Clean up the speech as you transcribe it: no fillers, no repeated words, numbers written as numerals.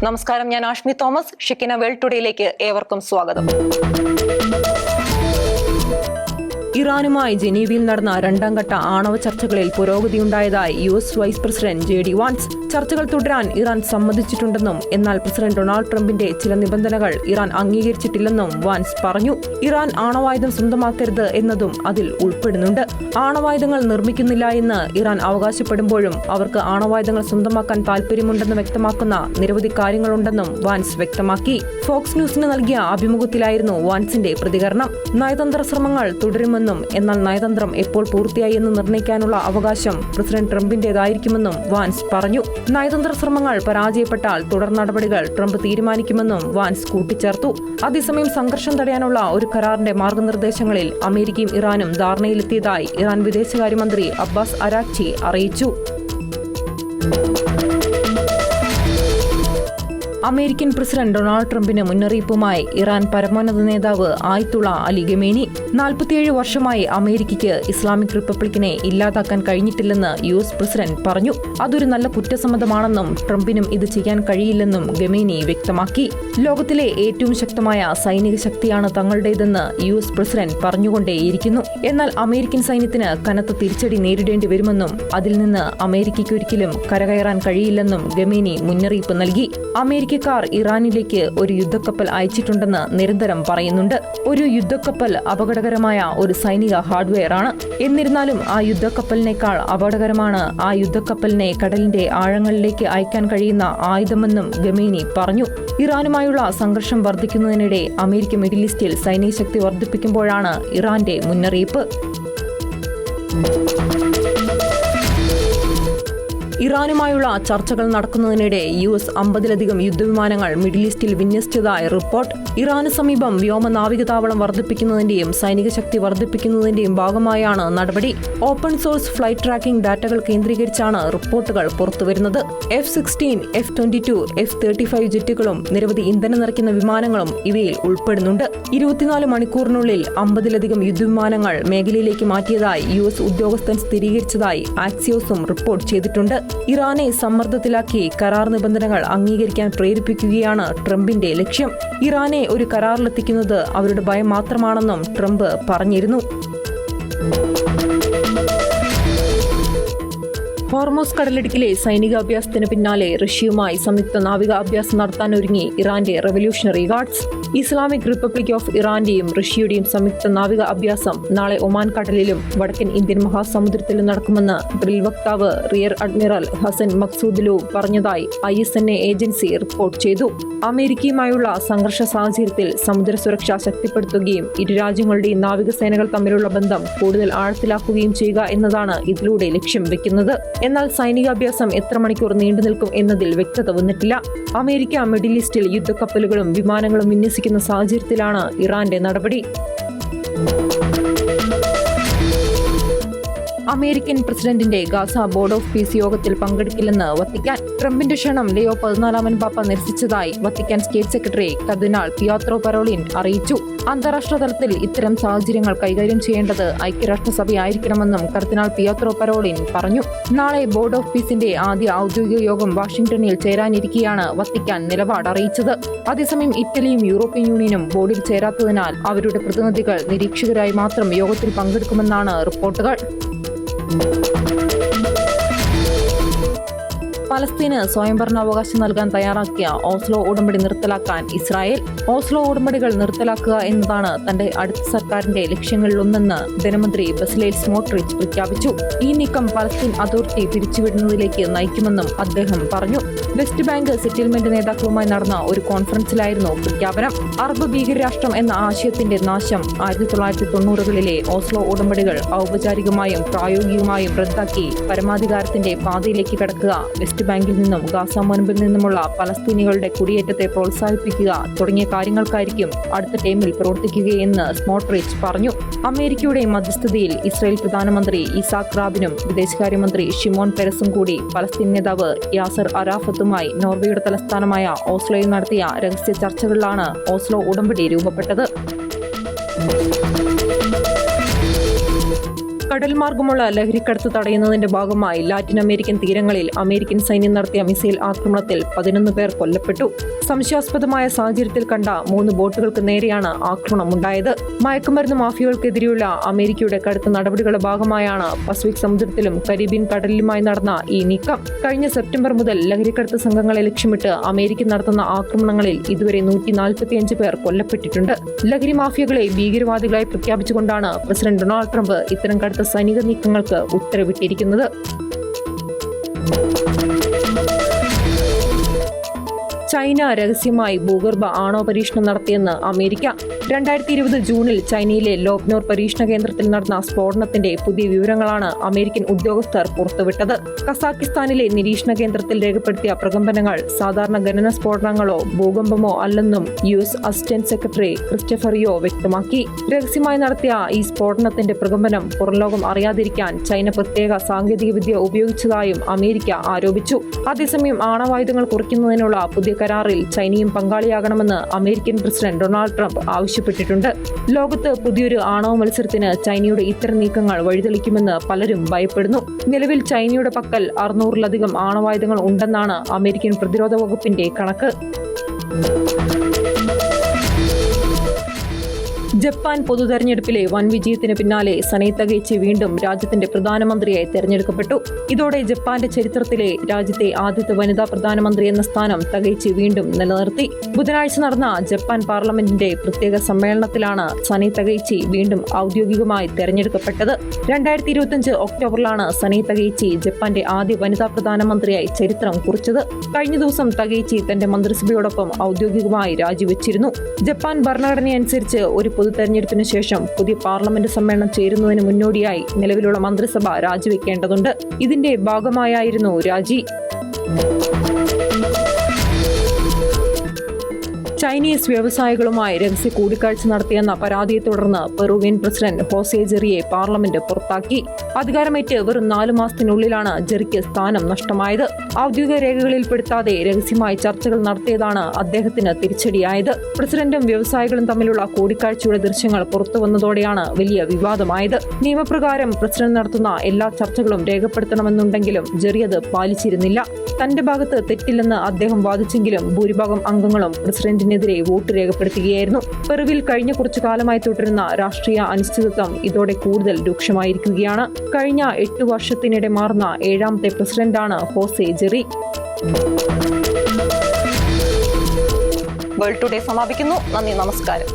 നമസ്കാരം, ഞാൻ ആഷ്മി തോമസ്. ഷെക്കിന വേൾഡ് ടുഡേയിലേക്ക് ഏവർക്കും സ്വാഗതം. ഇറാനുമായി ജനീവയിൽ നടന്ന രണ്ടാം ഘട്ട ആണവ ചർച്ചകളിൽ പുരോഗതിയുണ്ടായതായി US vice president JD Vance. ചർച്ചകൾ തുടരാൻ ഇറാൻ സമ്മതിച്ചിട്ടുണ്ടെന്നും എന്നാൽ പ്രസിഡന്റ് ഡൊണാൾഡ് ട്രംപിന്റെ ചില നിബന്ധനകൾ ഇറാൻ അംഗീകരിച്ചിട്ടില്ലെന്നും വാൻസ് പറഞ്ഞു. ഇറാൻ ആണവായുധം സ്വന്തമാക്കരുത് എന്നതും അതിൽ ഉൾപ്പെടുന്നുണ്ട്. ആണവായുധങ്ങൾ നിർമ്മിക്കുന്നില്ല എന്ന് ഇറാൻ അവകാശപ്പെടുമ്പോഴും അവർക്ക് ആണവായുധങ്ങൾ സ്വന്തമാക്കാൻ താൽപര്യമുണ്ടെന്ന് വ്യക്തമാക്കുന്ന നിരവധി കാര്യങ്ങളുണ്ടെന്നും വാൻസ് വ്യക്തമാക്കി. ഫോക്സ് ന്യൂസിന് നൽകിയ അഭിമുഖത്തിലായിരുന്നു വാൻസിന്റെ പ്രതികരണം. നയതന്ത്ര ശ്രമങ്ങൾ തുടരുമെന്നും എന്നാൽ നയതന്ത്രം എപ്പോൾ പൂർത്തിയായി എന്ന് നിർണ്ണയിക്കാനുള്ള അവകാശം പ്രസിഡന്റ് ട്രംപിന്റേതായിരിക്കുമെന്നും വാൻസ് പറഞ്ഞു. നയതന്ത്ര ശ്രമങ്ങൾ പരാജയപ്പെട്ടാൽ തുടർ നടപടികൾ ട്രംപ് തീരുമാനിക്കുമെന്നും വാൻസ് കൂട്ടിച്ചേർത്തു. അതേസമയം സംഘർഷം തടയാനുള്ള ഒരു കരാറിന്റെ മാർഗനിർദ്ദേശങ്ങളിൽ അമേരിക്കയും ഇറാനും ധാരണയിലെത്തിയതായി ഇറാൻ വിദേശകാര്യമന്ത്രി അബ്ബാസ് അരാക്ചി അറിയിച്ചു. അമേരിക്കൻ പ്രസിഡന്റ് ഡൊണാൾഡ് ട്രംപിന് മുന്നറിയിപ്പുമായി ഇറാൻ പരമോന്നത നേതാവ് ആയത്തുള്ള അലി ഖമേനി. 47 വർഷമായി അമേരിക്കയ്ക്ക് ഇസ്ലാമിക് റിപ്പബ്ലിക്കിനെ ഇല്ലാതാക്കാൻ കഴിഞ്ഞിട്ടില്ലെന്ന് US പ്രസിഡന്റ് പറഞ്ഞു. അതൊരു നല്ല കുറ്റസമ്മതമാണെന്നും ട്രംപിനും ഇത് ചെയ്യാൻ കഴിയില്ലെന്നും ഖമേനി വ്യക്തമാക്കി. ലോകത്തിലെ ഏറ്റവും ശക്തമായ സൈനിക ശക്തിയാണ് തങ്ങളുടേതെന്ന് US പ്രസിഡന്റ് പറഞ്ഞുകൊണ്ടേയിരിക്കുന്നു. എന്നാൽ അമേരിക്കൻ സൈന്യത്തിന് കനത്ത തിരിച്ചടി നേരിടേണ്ടി വരുമെന്നും അതിൽ നിന്ന് അമേരിക്കയ്ക്ക് ഒരിക്കലും കരകയറാൻ കഴിയില്ലെന്നും ഖമേനി മുന്നറിയിപ്പ് നൽകി. അമേരിക്കക്കാർ ഇറാനിലേക്ക് ഒരു യുദ്ധക്കപ്പൽ അയച്ചിട്ടുണ്ടെന്ന് നിരന്തരം പറയുന്നുണ്ട്. ഒരു യുദ്ധക്കപ്പൽ അപകടകരമായ ഒരു സൈനിക ഹാർഡ്വെയർ ആണ്. എന്നിരുന്നാലും ആ യുദ്ധക്കപ്പലിനേക്കാൾ അപകടകരമാണ് ആ യുദ്ധക്കപ്പലിനെ കടലിന്റെ ആഴങ്ങളിലേക്ക് അയക്കാൻ കഴിയുന്ന ആയുധമെന്നും ഖമേനി പറഞ്ഞു. ഇറാനുമായുള്ള സംഘർഷം വർദ്ധിക്കുന്നതിനിടെ അമേരിക്ക മിഡിൽ ഈസ്റ്റിൽ സൈനിക ശക്തി വർദ്ധിപ്പിക്കുമ്പോഴാണ് ഇറാന്റെ മുന്നറിയിപ്പ്. ഇറാനുമായുള്ള ചർച്ചകൾ നടക്കുന്നതിനിടെ US 50-ലധികം യുദ്ധവിമാനങ്ങൾ മിഡിൽ ഈസ്റ്റിൽ വിന്യസിച്ചതായി റിപ്പോർട്ട്. ഇറാന് സമീപം വ്യോമ നാവികതാവളം വർദ്ധിപ്പിക്കുന്നതിന്റെയും സൈനിക ശക്തി വർദ്ധിപ്പിക്കുന്നതിന്റെയും ഭാഗമായാണ് നടപടി. ഓപ്പൺ സോഴ്സ് ഫ്ലൈറ്റ് ട്രാക്കിംഗ് ഡാറ്റകൾ കേന്ദ്രീകരിച്ചാണ് റിപ്പോർട്ടുകൾ പുറത്തുവരുന്നത്. F-16, F-22, F-35 ജെറ്റുകളും നിരവധി ഇന്ധനം നിറയ്ക്കുന്ന വിമാനങ്ങളും ഇവയിൽ ഉൾപ്പെടുന്നുണ്ട്. 24 മണിക്കൂറിനുള്ളിൽ 50-ലധികം യുദ്ധവിമാനങ്ങൾ മേഖലയിലേക്ക് മാറ്റിയതായി US ഉദ്യോഗസ്ഥൻ സ്ഥിരീകരിച്ചതായി ആക്സിയോസും റിപ്പോർട്ട് ചെയ്തിട്ടുണ്ട്. ഇറാനെ സമ്മർദ്ദത്തിലാക്കി കരാർ നിബന്ധനകൾ അംഗീകരിക്കാൻ പ്രേരിപ്പിക്കുകയാണ് ട്രംപിന്റെ ലക്ഷ്യം. ഇറാനെ ഒരു കരാറിലെത്തിക്കുന്നത് അവരുടെ ഭയം മാത്രമാണെന്നും ട്രംപ് പറഞ്ഞിരുന്നു. ഹോർമോസ് കടലിടുക്കിലെ സൈനിക അഭ്യാസത്തിന് പിന്നാലെ റഷ്യയുമായി സംയുക്ത നാവിക അഭ്യാസം നടത്താനൊരുങ്ങി ഇറാന്റെ Revolutionary Guards. Islamic Republic of ഇറാന്റെയും റഷ്യയുടെയും സംയുക്ത നാവിക അഭ്യാസം നാളെ ഒമാൻ കടലിലും വടക്കൻ ഇന്ത്യൻ മഹാസമുദ്രത്തിലും നടക്കുമെന്ന് ഡ്രിൽ വക്താവ് റിയർ അഡ്മിറൽ ഹസൻ മക്സൂദിലു പറഞ്ഞതായി ISNA ഏജൻസി റിപ്പോർട്ട് ചെയ്തു. അമേരിക്കയുമായുള്ള സംഘർഷ സാഹചര്യത്തിൽ സമുദ്ര സുരക്ഷ ശക്തിപ്പെടുത്തുകയും ഇരു രാജ്യങ്ങളുടെയും നാവികസേനകൾ തമ്മിലുള്ള ബന്ധം കൂടുതൽ ആഴത്തിലാക്കുകയും ചെയ്യുക എന്നതാണ് ഇതിലൂടെ ലക്ഷ്യം വെക്കുന്നത്. എന്നാൽ സൈനികാഭ്യാസം എത്ര മണിക്കൂർ നീണ്ടു നിൽക്കും എന്നതിൽ വ്യക്തത വന്നിട്ടില്ല. അമേരിക്ക മിഡിൽ ഈസ്റ്റിൽ യുദ്ധക്കപ്പലുകളും വിമാനങ്ങളും വിന്യസിക്കുന്ന സാഹചര്യത്തിലാണ് ഇറാന്റെ നടപടി. അമേരിക്കൻ പ്രസിഡന്റിന്റെ ഗാസ ബോർഡ് ഓഫ് പീസ് യോഗത്തിൽ പങ്കെടുക്കില്ലെന്ന് വത്തിക്കാൻ. ട്രംപിന്റെ ക്ഷണം ലിയോ 14 പാപ്പ നിരസിച്ചതായി വത്തിക്കാൻ സ്റ്റേറ്റ് സെക്രട്ടറി കർദിനാൾ പിയത്രോ പരോളിൻ അറിയിച്ചു. അന്താരാഷ്ട്ര തലത്തിൽ ഇത്തരം സാഹചര്യങ്ങൾ കൈകാര്യം ചെയ്യേണ്ടത് ഐക്യരാഷ്ട്രസഭയായിരിക്കണമെന്നും കർദിനാൾ പിയത്രോ പരോളിൻ പറഞ്ഞു. നാളെ ബോർഡ് ഓഫ് പീസിന്റെ ആദ്യ ഔദ്യോഗിക യോഗം വാഷിംഗ്ടണിൽ ചേരാനിരിക്കെയാണ് വത്തിക്കാൻ നിലപാട് അറിയിച്ചത്. അതേസമയം ഇറ്റലിയും യൂറോപ്യൻ യൂണിയനും ബോർഡിൽ ചേരാത്തതിനാൽ അവരുടെ പ്രതിനിധികൾ നിരീക്ഷകരായി മാത്രം യോഗത്തിൽ പങ്കെടുക്കുമെന്നാണ് റിപ്പോർട്ടുകൾ. പലസ്തീന് സ്വയംഭരണാവകാശം നൽകാൻ തയ്യാറാക്കിയ ഓസ്ലോ ഉടമ്പടി നിർത്തലാക്കാൻ ഇസ്രായേൽ. ഓസ്ലോ ഉടമ്പടികൾ നിർത്തലാക്കുക എന്നതാണ് തന്റെ അടുത്ത സർക്കാരിന്റെ ലക്ഷ്യങ്ങളിലൊന്നെന്ന് ധനമന്ത്രി ബെസലേൽ സ്മോട്രിച്ച് പ്രഖ്യാപിച്ചു. ഈ നീക്കം പലസ്തീൻ അതോറിറ്റി പിരിച്ചുവിടുന്നതിലേക്ക് നയിക്കുമെന്നും അദ്ദേഹം പറഞ്ഞു. വെസ്റ്റ് ബാങ്ക് സെറ്റിൽമെന്റ് നേതാക്കളുമായി നടന്ന ഒരു കോൺഫറൻസിലായിരുന്നു പ്രഖ്യാപനം. അറബ് ഭീകരരാഷ്ട്രം എന്ന ആശയത്തിന്റെ നാശം 1990-കളിലെ ഓസ്ലോ ഉടമ്പടികൾ ഔപചാരികമായും പ്രായോഗികമായും റദ്ദാക്കി പരമാധികാരത്തിന്റെ പാതയിലേക്ക് കടക്കുക, വെസ്റ്റ് ബാങ്കിൽ നിന്നും ഗാസ മുനമ്പിൽ നിന്നുമുള്ള പലസ്തീനികളുടെ കുടിയേറ്റത്തെ പ്രോത്സാഹിപ്പിക്കുക തുടങ്ങിയ കാര്യങ്ങൾക്കായിരിക്കും അടുത്ത ടൈമിൽ പ്രവർത്തിക്കുകയെന്ന് സ്മോട്രിച്ച് പറഞ്ഞു. അമേരിക്കയുടെ മധ്യസ്ഥതയിൽ ഇസ്രായേൽ പ്രധാനമന്ത്രി ഇസാക് റാബിനും വിദേശകാര്യമന്ത്രി ഷിമോൻ പെരസും കൂടി പലസ്തീൻ നേതാവ് യാസർ അറാഫത്തുമായി നോർവേയുടെ തലസ്ഥാനമായ ഓസ്ലോയിൽ നടത്തിയ രഹസ്യ ചർച്ചകളിലാണ് ഓസ്ലോ ഉടമ്പടി രൂപപ്പെട്ടത്. കടൽ മാർഗമുള്ള ലഹരിക്കടത്ത് തടയുന്നതിന്റെ ഭാഗമായി ലാറ്റിൻ അമേരിക്കൻ തീരങ്ങളിൽ അമേരിക്കൻ സൈന്യം നടത്തിയ മിസൈൽ ആക്രമണത്തിൽ 11 പേർ കൊല്ലപ്പെട്ടു. സംശയാസ്പദമായ സാഹചര്യത്തിൽ കണ്ട 3 ബോട്ടുകൾക്ക് നേരെയാണ് ആക്രമണമുണ്ടായത്. മയക്കുമരുന്ന് മാഫിയകൾക്കെതിരെയുള്ള അമേരിക്കയുടെ കടുത്ത നടപടികളുടെ ഭാഗമായാണ് പസഫിക് സമുദ്രത്തിലും കരീബിയൻ കടലിലുമായി നടന്ന ഈ നീക്കം. കഴിഞ്ഞ സെപ്റ്റംബർ മുതൽ ലഹരിക്കടത്ത് സംഘങ്ങളെ ലക്ഷ്യമിട്ട് അമേരിക്ക നടത്തുന്ന ആക്രമണങ്ങളിൽ ഇതുവരെ 145 പേർ കൊല്ലപ്പെട്ടിട്ടുണ്ട്. ലഹരി മാഫിയകളെ ഭീകരവാദികളായി പ്രഖ്യാപിച്ചുകൊണ്ടാണ് പ്രസിഡന്റ് ഡൊണാൾഡ് ട്രംപ് ഇത്തരം കടുത്ത സൈനിക നീക്കങ്ങൾക്ക് ഉത്തരവിട്ടിരിക്കുന്നത്. ചൈന രഹസ്യമായി ഭൂഗർഭ ആണവ പരീക്ഷണം നടത്തിയെന്ന് അമേരിക്ക. 2020 ജൂണിൽ ചൈനയിലെ ലോപ്നോർ പരീക്ഷണ കേന്ദ്രത്തിൽ നടന്ന സ്ഫോടനത്തിന്റെ പുതിയ വിവരങ്ങളാണ് അമേരിക്കൻ ഉദ്യോഗസ്ഥർ പുറത്തുവിട്ടത്. കസാക്കിസ്ഥാനിലെ നിരീക്ഷണ കേന്ദ്രത്തിൽ രേഖപ്പെടുത്തിയ പ്രകമ്പനങ്ങൾ സാധാരണ ഖനന സ്ഫോടനങ്ങളോ ഭൂകമ്പമോ അല്ലെന്നും US അസിസ്റ്റന്റ് സെക്രട്ടറി ക്രിസ്റ്റഫർ യോ വ്യക്തമാക്കി. രഹസ്യമായി നടത്തിയ ഈ സ്ഫോടനത്തിന്റെ പ്രകമ്പനം പുറംലോകം അറിയാതിരിക്കാൻ ചൈന പ്രത്യേക സാങ്കേതികവിദ്യ ഉപയോഗിച്ചതായും അമേരിക്ക ആരോപിച്ചു. അതേസമയം ആണവായുധങ്ങൾ കുറയ്ക്കുന്നതിനുള്ള പുതിയ കരാറിൽ ചൈനയും പങ്കാളിയാകണമെന്ന് അമേരിക്കൻ പ്രസിഡന്റ് ഡൊണാൾഡ് ട്രംപ് ആവശ്യപ്പെട്ടിട്ടുണ്ട്. ലോകത്ത് പുതിയൊരു ആണവ മത്സരത്തിന് ചൈനയുടെ ഇത്തരം നീക്കങ്ങൾ വഴിതെളിക്കുമെന്ന് പലരും ഭയപ്പെടുന്നു. നിലവിൽ ചൈനയുടെ പക്കൽ 600-ലധികം ആണവായുധങ്ങൾ ഉണ്ടെന്നാണ് അമേരിക്കൻ പ്രതിരോധ വകുപ്പിന്റെ കണക്ക്. ജപ്പാൻ പൊതുതെരഞ്ഞെടുപ്പിലെ വൻ വിജയത്തിന് പിന്നാലെ സനൈ തകൈച്ചി വീണ്ടും രാജ്യത്തിന്റെ പ്രധാനമന്ത്രിയായി തെരഞ്ഞെടുക്കപ്പെട്ടു. ഇതോടെ ജപ്പാന്റെ ചരിത്രത്തിലെ രാജ്യത്തെ ആദ്യത്തെ വനിതാ പ്രധാനമന്ത്രി എന്ന സ്ഥാനം തകൈച്ചി വീണ്ടും നിലനിർത്തി. ബുധനാഴ്ച നടന്ന ജപ്പാൻ പാർലമെന്റിന്റെ പ്രത്യേക സമ്മേളനത്തിലാണ് സനൈ തകൈച്ചി വീണ്ടും ഔദ്യോഗികമായി തെരഞ്ഞെടുക്കപ്പെട്ടത്. 2025 ഒക്ടോബറിലാണ് സനൈ തകൈച്ചി ജപ്പാന്റെ ആദ്യ വനിതാ പ്രധാനമന്ത്രിയായി ചരിത്രം കുറിച്ചത്. കഴിഞ്ഞ ദിവസം തകൈച്ചി തന്റെ മന്ത്രിസഭയോടൊപ്പം ഔദ്യോഗികമായി രാജിവെച്ചിരുന്നു. ജപ്പാൻ ഭരണഘടനയനുസരിച്ച് ഒരു തെരഞ്ഞെടുപ്പിന് ശേഷം പുതിയ പാർലമെന്റ് സമ്മേളനം ചേരുന്നതിന് മുന്നോടിയായി നിലവിലുള്ള മന്ത്രിസഭ രാജിവെക്കേണ്ടതുണ്ട്. ഇതിന്റെ ഭാഗമായായിരുന്നു രാജി. ചൈനീസ് വ്യവസായികളുമായി രഹസ്യ കൂടിക്കാഴ്ച നടത്തിയെന്ന പരാതിയെ തുടർന്ന് പെറുവിയൻ പ്രസിഡന്റ് ഹോസെ ജെറിയെ പാർലമെന്റ് പുറത്താക്കി. അധികാരമേറ്റ് വെറും 4 മാസത്തിനുള്ളിലാണ് ജെറിക്ക് സ്ഥാനം നഷ്ടമായത്. ഔദ്യോഗിക രേഖകളിൽപ്പെടുത്താതെ രഹസ്യമായി ചർച്ചകൾ നടത്തിയതാണ് അദ്ദേഹത്തിന് തിരിച്ചടിയായത്. പ്രസിഡന്റും വ്യവസായികളും തമ്മിലുള്ള കൂടിക്കാഴ്ചയുടെ ദൃശ്യങ്ങൾ പുറത്തുവന്നതോടെയാണ് വലിയ വിവാദമായത്. നിയമപ്രകാരം പ്രസിഡന്റ് നടത്തുന്ന എല്ലാ ചർച്ചകളും രേഖപ്പെടുത്തണമെന്നുണ്ടെങ്കിലും ജെറി അത് പാലിച്ചിരുന്നില്ല. തന്റെ ഭാഗത്ത് തെറ്റില്ലെന്ന് അദ്ദേഹം വാദിച്ചെങ്കിലും ഭൂരിഭാഗം അംഗങ്ങളും പ്രസിഡന്റിനെതിരെ വോട്ട് രേഖപ്പെടുത്തുകയായിരുന്നു. പെറുവിൽ കഴിഞ്ഞ കുറച്ചു കാലമായി തുടരുന്ന രാഷ്ട്രീയ അനിശ്ചിതത്വം ഇതോടെ കൂടുതൽ രൂക്ഷമായിരിക്കുകയാണ്. കഴിഞ്ഞ 8 വർഷത്തിനിടെ മാറുന്ന 7ാമത്തെ പ്രസിഡന്റാണ് ഹോസെ ജെറി. വേൾഡ് ടുഡേ സമാപിക്കുന്നു. നന്ദി, നമസ്കാരം.